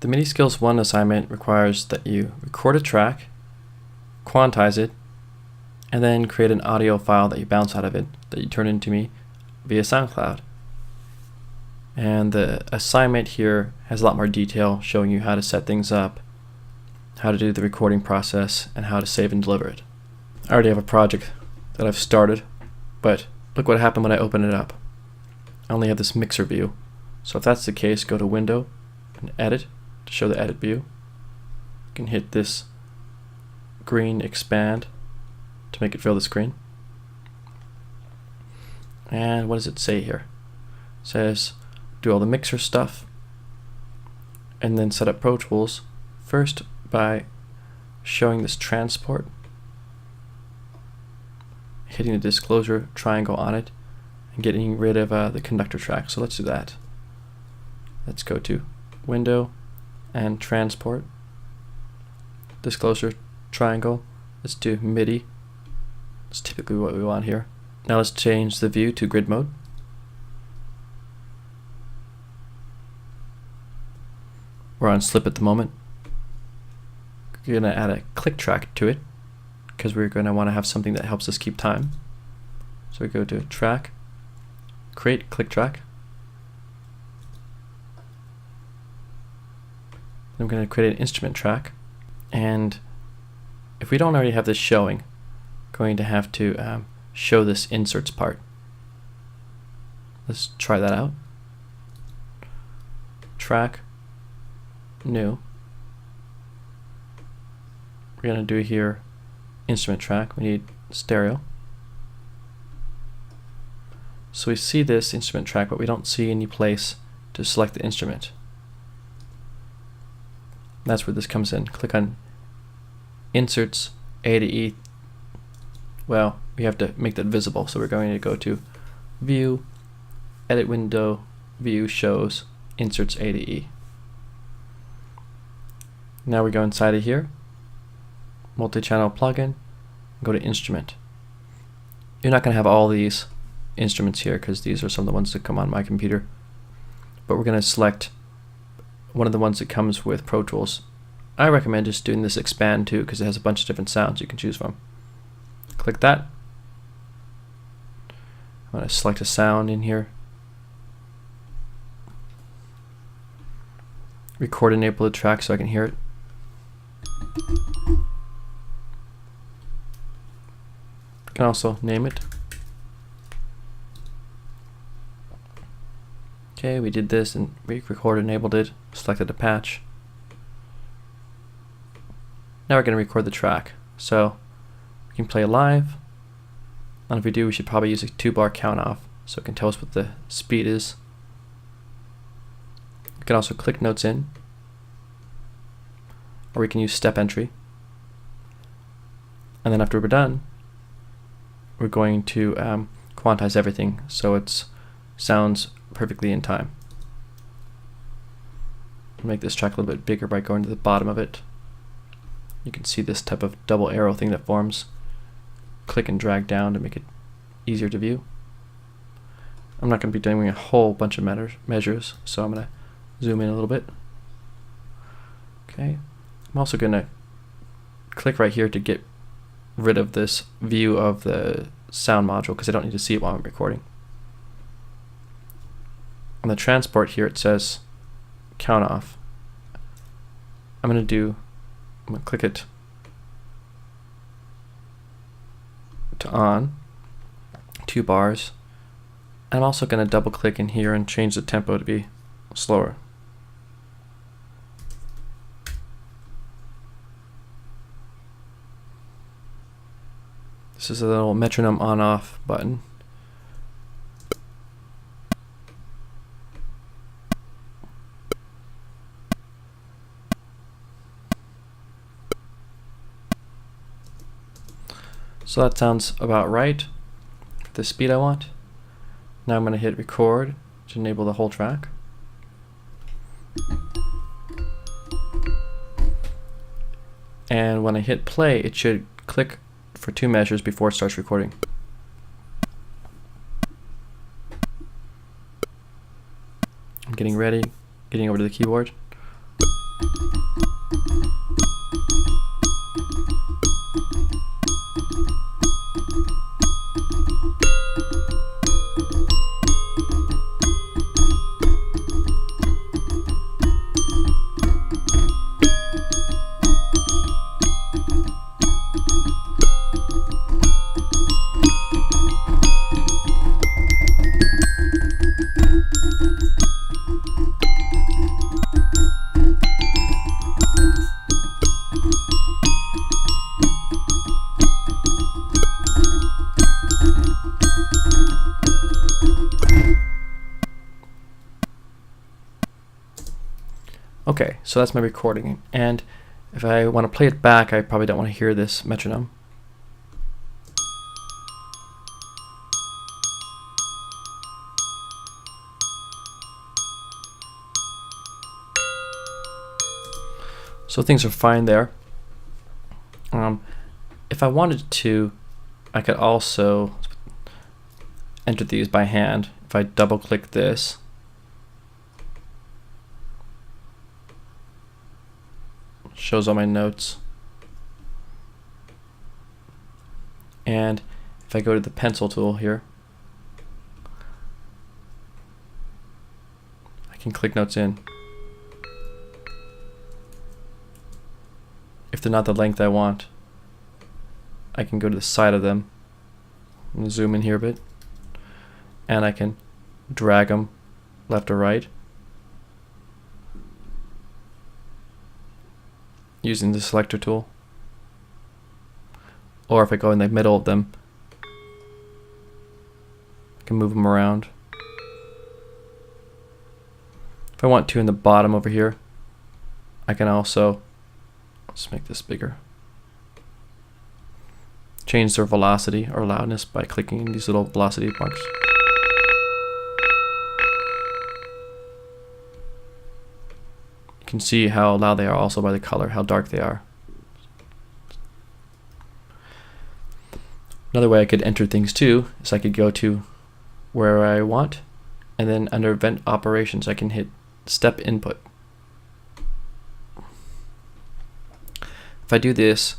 The MIDI Skills 1 assignment requires that you record a track, quantize it, and then create an audio file that you bounce out of it that you turn into me via SoundCloud. And the assignment here has a lot more detail showing you how to set things up, how to do the recording process, and how to save and deliver it. I already have a project that I've started, but look what happened when I open it up. I only have this mixer view. So if that's the case, go to Window and Edit to show the edit view. You can hit this green expand to make it fill the screen. And what does it say here? It says do all the mixer stuff and then set up Pro Tools first by showing this transport, hitting the disclosure triangle on it, and getting rid of the conductor track. So let's do that. Let's go to Window and Transport, disclosure triangle. Let's do MIDI. That's typically what we want here. Now let's change the view to grid mode. We're on slip at the moment. We're going to add a click track to it because we're going to want to have something that helps us keep time. So we go to Track, Create Click Track. I'm going to create an instrument track, and if we don't already have this showing, I'm going to have to show this inserts part. Let's try that out. Track, New. We're going to do here instrument track. We need stereo. So we see this instrument track, but we don't see any place to select the instrument. That's where this comes in. Click on Inserts, A to E. Well, we have to make that visible, so we're going to go to View, Edit Window, View, Shows, Inserts, A to E. Now we go inside of here, multi-channel plugin, go to Instrument. You're not going to have all these instruments here because these are some of the ones that come on my computer, but we're going to select one of the ones that comes with Pro Tools. I recommend just doing this expand too because it has a bunch of different sounds you can choose from. Click that. I'm going to select a sound in here. Record enable the track so I can hear it. I can also name it. Okay, we did this and we record enabled it, selected a patch. Now we're going to record the track. So we can play live, and if we do, we should probably use a 2-bar count off so it can tell us what the speed is. We can also click notes in, or we can use step entry. And then after we're done, we're going to quantize everything so it sounds perfectly in time. Make this track a little bit bigger by going to the bottom of it. You can see this type of double arrow thing that forms. Click and drag down to make it easier to view. I'm not going to be doing a whole bunch of measures, so I'm going to zoom in a little bit. Okay. I'm also going to click right here to get rid of this view of the sound module because I don't need to see it while I'm recording. On the transport here it says count off. I'm going to click it to on, 2 bars. I'm also going to double click in here and change the tempo to be slower. This is a little metronome on off button. So that sounds about right for the speed I want. Now I'm going to hit record to enable the whole track. And when I hit play, it should click for 2 measures before it starts recording. I'm getting ready, getting over to the keyboard. Okay, so that's my recording, and if I want to play it back, I probably don't want to hear this metronome. So things are fine there. If I wanted to, I could also enter these by hand. If I double click this, it shows all my notes. And if I go to the pencil tool here, I can click notes in. If they're not the length I want, I can go to the side of them and zoom in here a bit, and I can drag them left or right using the selector tool. Or if I go in the middle of them, I can move them around. If I want to in the bottom over here, I can also, let's make this bigger, change their velocity or loudness by clicking these little velocity marks. You can see how loud they are also by the color, how dark they are. Another way I could enter things too is I could go to where I want, and then under event operations I can hit step input. If I do this,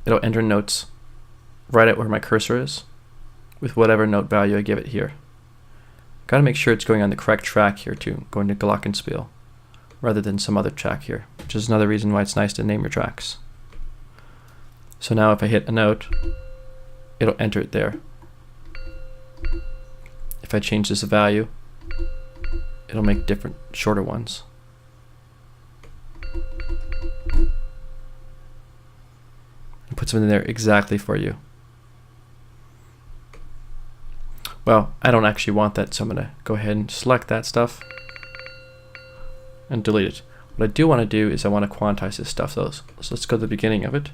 it'll enter notes right at where my cursor is with whatever note value I give it here. Got to make sure it's going on the correct track here too, going to glockenspiel rather than some other track here, which is another reason why it's nice to name your tracks. So now if I hit a note, it'll enter it there. If I change this value, it'll make different shorter ones. And put something there exactly for you. Well, I don't actually want that, so I'm going to go ahead and select that stuff and delete it. What I do want to do is I want to quantize this stuff though. So let's go to the beginning of it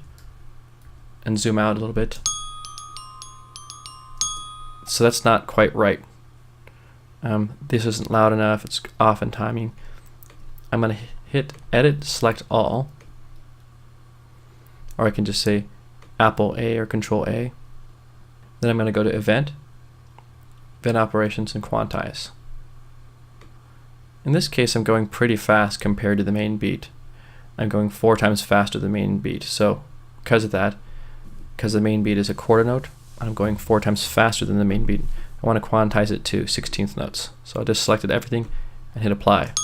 and zoom out a little bit. So that's not quite right. This isn't loud enough, it's off in timing. I'm going to hit edit, select all, or I can just say Apple A or Control A. Then I'm going to go to event operations, and quantize. In this case I'm going pretty fast compared to the main beat. I'm going 4 times faster than the main beat. So because of that, because the main beat is a quarter note, I'm going 4 times faster than the main beat. I want to quantize it to 16th notes. So I just selected everything and hit apply.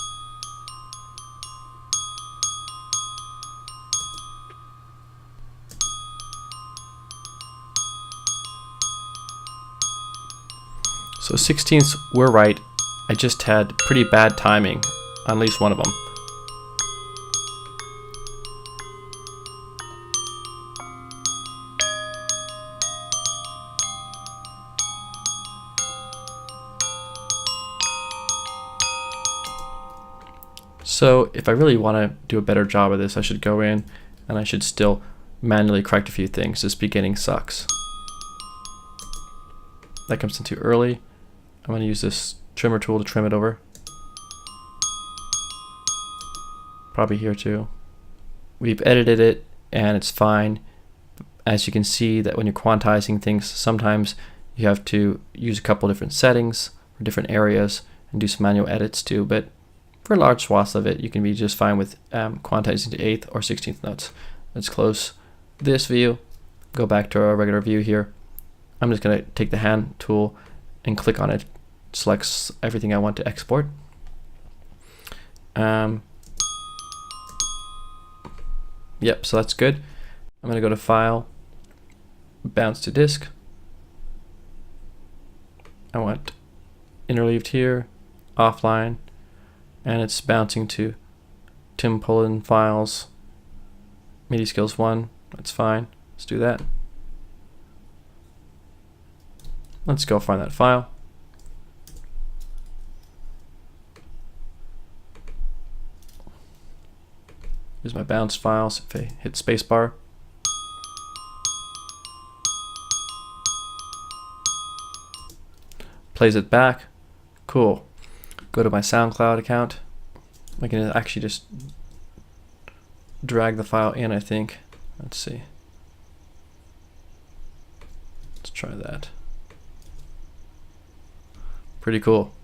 So 16ths were right. I just had pretty bad timing on at least one of them. So if I really want to do a better job of this, I should go in and I should still manually correct a few things. This beginning sucks. That comes in too early. I'm going to use this trimmer tool to trim it over. Probably here too. We've edited it and it's fine. As you can see that when you're quantizing things, sometimes you have to use a couple different settings for different areas and do some manual edits too, but for large swaths of it, you can be just fine with quantizing to 8th or 16th notes. Let's close this view, go back to our regular view here. I'm just going to take the hand tool and click on it. Selects everything I want to export. Yep, so that's good. I'm going to go to File, Bounce to Disk. I want interleaved here, offline, and it's bouncing to Tim Pullen files, MIDI Skills 1. That's fine. Let's do that. Let's go find that file. Here's my bounce files. If I hit spacebar, plays it back. Cool. Go to my SoundCloud account. I can actually just drag the file in, I think. Let's see. Let's try that. Pretty cool.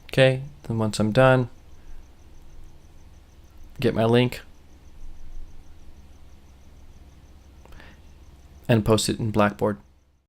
Okay, then once I'm done, get my link and post it in Blackboard.